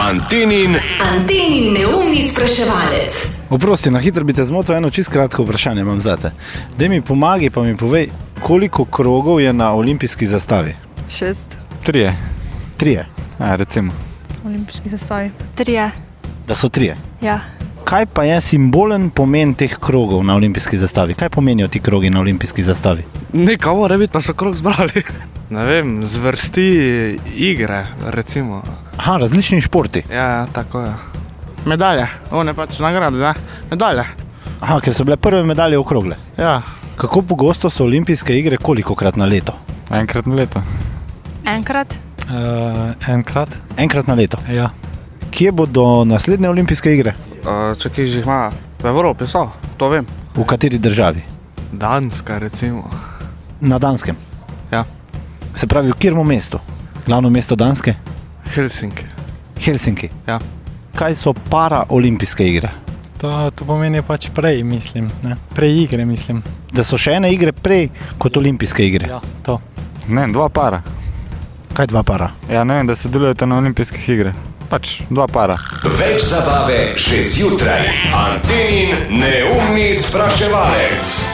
Antenin neumni spraševalec. Oprosti, na hitro bi te zmotil, eno čisto kratko vprašanje imam zate. Daj mi pomagi, pa mi povej, koliko krogov je na olimpijski zastavi? 6. 3. 3. Recimo. Olimpijski zastavi. 3. Da so 3. Ja. Kaj pa je simbolen pomen teh krogov na olimpijski zastavi? Kaj pomenijo ti krogi na olimpijski zastavi? Nekaj mora biti, pa so krog zbrali. Ne vem, zvrsti igre, recimo. Aha, različni športi. Ja, tako je. Medalje, one pač nagrade, ne? Medalje. Aha, ker so bile prve medalje okrogle. Ja. Kako pogosto so olimpijske igre, kolikokrat na leto? Enkrat na leto. Enkrat? Enkrat. Enkrat na leto. Ja. Kje bodo naslednje olimpijske igre? Če ki jih ima v Evropi, so, to vem. V kateri državi? Danska, recimo. Na Danskem. Ja. Se pravi, v katerem mestu? Glavno mesto Danske? Helsinki. Helsinki. Ja. Kaj so paraolimpijske igre? To pomeni pač prej, mislim. Ne? Prej igre, mislim. Da so še ene igre prej kot olimpijske igre? Ja, to. Ne, 2 para. Kaj 2 para? Ja, ne vem, da se delujete na olimpijskih igre. Pač 2 para. Več zabave že zjutraj. Antenin neumni spraševalec.